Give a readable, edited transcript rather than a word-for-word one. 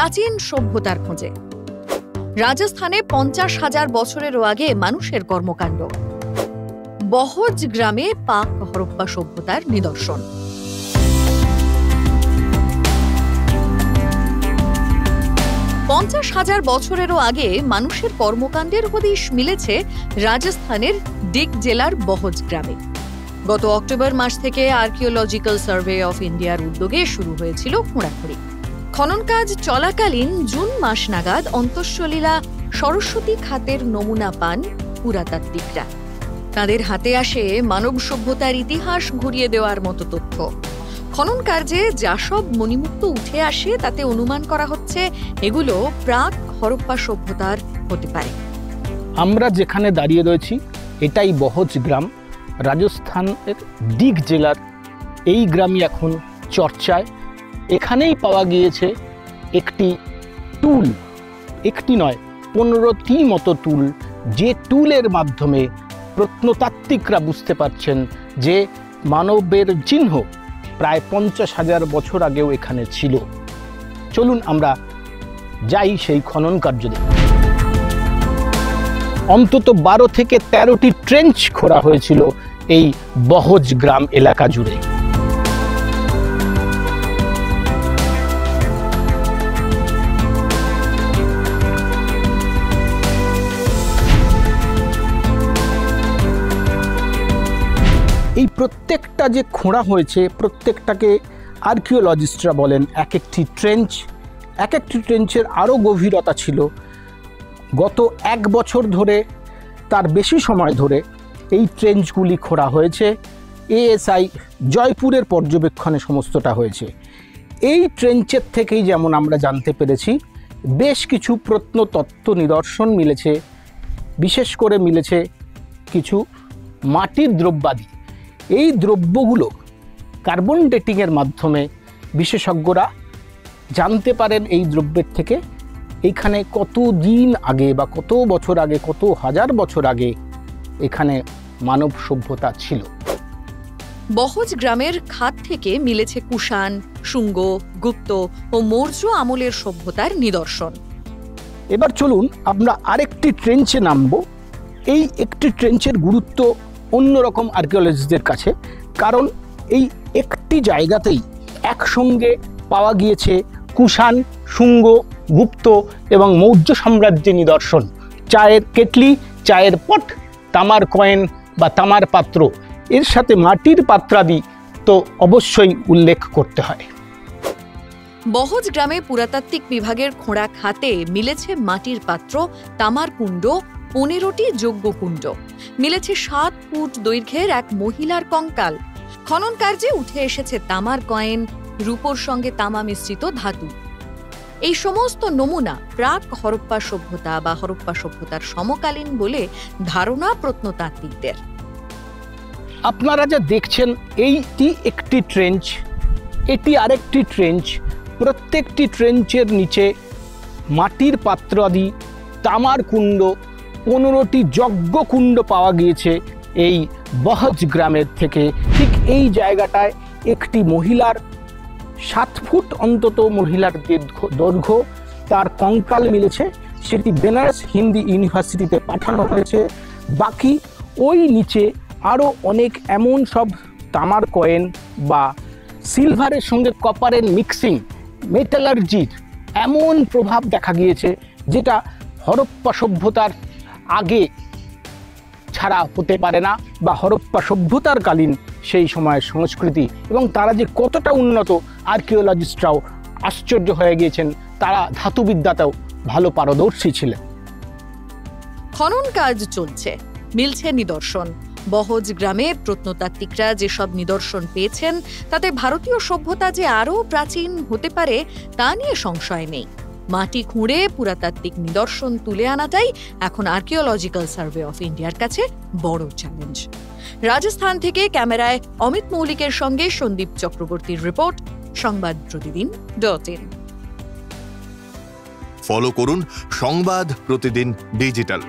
প্রাচীন সভ্যতার খোঁজে। রাজস্থানে 50,000 বছরেরও আগে মানুষের কর্মকাণ্ড। বহজ গ্রামে পাক হরপ্পা সভ্যতার নিদর্শন। $50,000 বছরেরও আগে মানুষের কর্মকাণ্ডের হদিশ মিলেছে রাজস্থানের ডিগ জেলার বহজ গ্রামে। গত অক্টোবর মাস থেকে আর্কিওলজিক্যাল সার্ভে অফ ইন্ডিয়ার উদ্যোগে শুরু হয়েছিল খোঁড়াখুঁড়ি। খনন কাজ চলাকালীন জুন মাস নাগাদ অন্তঃসলীলা সরস্বতী খাতের নমুনা পান পুরাতাত্ত্বিকরা। তাদের হাতে আসে মানব সভ্যতার ইতিহাস ঘুরিয়ে দেওয়ার মতো তথ্য। খনন কার্যে যা সব মণিমুক্ত উঠে আসে তাতে অনুমান করা হচ্ছে এগুলো প্রাক হরপ্পা সভ্যতার হতে পারে। আমরা যেখানে দাঁড়িয়ে রয়েছি এটাই বহজ গ্রাম, রাজস্থানের ডিগ জেলার। এই গ্রামই এখন চর্চায়। এখানেই পাওয়া গিয়েছে একটি টুল, একটি নয় 15টি মতো টুল, যে টুলের মাধ্যমে প্রত্নতাত্ত্বিকরা বুঝতে পারছেন যে মানবের চিহ্ন প্রায় 50,000 বছর আগেও এখানে ছিল। চলুন আমরা যাই সেই খনন কার্য দেখতে। অন্তত 12 থেকে 13টি ট্রেঞ্চ খোঁড়া হয়েছিল এই বহজ গ্রাম এলাকা জুড়ে। এই প্রত্যেকটা যে খোঁড়া হয়েছে প্রত্যেকটাকে আর্কিওলজিস্টরা বলেন এক একটি ট্রেঞ্চ। এক একটি ট্রেঞ্চের আরও গভীরতা ছিল। গত 1 বছর ধরে, তার বেশি সময় ধরে এই ট্রেঞ্চগুলি খোঁড়া হয়েছে। এএসআই জয়পুরের পর্যবেক্ষণে সমস্তটা হয়েছে। এই ট্রেঞ্চের থেকেই যেমন আমরা জানতে পেরেছি বেশ কিছু প্রত্নতত্ত্ব নিদর্শন মিলেছে। বিশেষ করে মিলেছে কিছু মাটির দ্রব্যাদি। এই দ্রব্যগুলো কার্বন ডেটিংয়ের মাধ্যমে বিশেষজ্ঞরা জানতে পারেন এই দ্রব্যের থেকে এইখানে কত দিন আগে বা কত বছর আগে, কত হাজার বছর আগে এখানে মানব সভ্যতা ছিল। বহজ গ্রামের খাত থেকে মিলেছে কুষাণ, শুঙ্গ, গুপ্ত ও মৌর্য আমলের সভ্যতার নিদর্শন। এবার চলুন আমরা আরেকটি ট্রেঞ্চে নামব। এই একটি ট্রেঞ্চের গুরুত্ব অন্যরকম আর্কিওলজিস্টদের কাছে, কারণ এই একটি জায়গাতেই একসঙ্গে পাওয়া গিয়েছে কুষাণ, শুঙ্গ, গুপ্ত এবং মৌর্য সাম্রাজ্যের নিদর্শন। চায়ের কেটলি, চায়ের পট, তামার কয়েন বা তামার পাত্র, এর সাথে মাটির পাত্রাদি তো অবশ্যই উল্লেখ করতে হয়। বহজ গ্রামে পুরাতাত্ত্বিক বিভাগের খোঁড়া খাতে মিলেছে মাটির পাত্র, তামার কুণ্ড, 15টি যজ্ঞকুণ্ড, মিলেছে 7 ফুট দৈর্ঘ্যের এক মহিলার কঙ্কাল। খনন কার্যে উঠে এসেছে তামার কয়েন, রূপোর সঙ্গে তামা মিশ্রিত ধাতু। এই সমস্ত নমুনা প্রাক হরপ্পা সভ্যতা বা হরপ্পা সভ্যতার সমকালীন বলে ধারণা প্রত্নতাত্ত্বিকদের। আপনারা যা দেখছেন এইটি একটি ট্রেঞ্চ, এটি আরেকটি ট্রেঞ্চ। প্রত্যেকটি ট্রেঞ্চের নিচে মাটির পাত্র আদি, তামার কুণ্ড, 15টি যজ্ঞকুণ্ড পাওয়া গিয়েছে এই বহজ গ্রামের থেকে। ঠিক এই জায়গাটায় একটি মহিলার 7 ফুট অন্তত মহিলার দৈর্ঘ্য, তার কঙ্কাল মিলেছে। সেটি বেনারস হিন্দু ইউনিভার্সিটিতে পাঠানো হয়েছে। বাকি ওই নিচে আরও অনেক এমন সব তামার কয়েন বা সিলভারের সঙ্গে কপারের মিক্সিং, মেটালার্জির এমন প্রভাব দেখা গিয়েছে যেটা হরপ্পা সভ্যতার আগে ছাড়া হতে পারে না, বা হরপ্পা সভ্যতার কালীন সেই সময়ের সংস্কৃতি এবং তারা যে কতটা উন্নত, আর্কিওলজিস্টরাও আশ্চর্য হয়ে গিয়েছেন। তারা ধাতুবিদ্যাতেও ভালো পারদর্শী ছিলেন। খনন কাজ চলছে, মিলছে নিদর্শন। বহজ গ্রামে প্রত্নতাত্ত্বিকরা যেসব নিদর্শন পেয়েছেন তাতে ভারতীয় সভ্যতা যে আরও প্রাচীন হতে পারে তা নিয়ে সংশয় নেই। মাটি খুঁড়ে পুরাতাত্ত্বিক নিদর্শন তুলে আনাটাই এখন আর্কিওলজিক্যাল সার্ভে অফ ইন্ডিয়ার কাছে বড় চ্যালেঞ্জ। রাজস্থান থেকে ক্যামেরায় অমিত মৌলিকের সঙ্গে সন্দীপ চক্রবর্তীর রিপোর্ট, সংবাদ প্রতিদিন.in। ফলো করুন সংবাদ প্রতিদিন ডিজিটাল।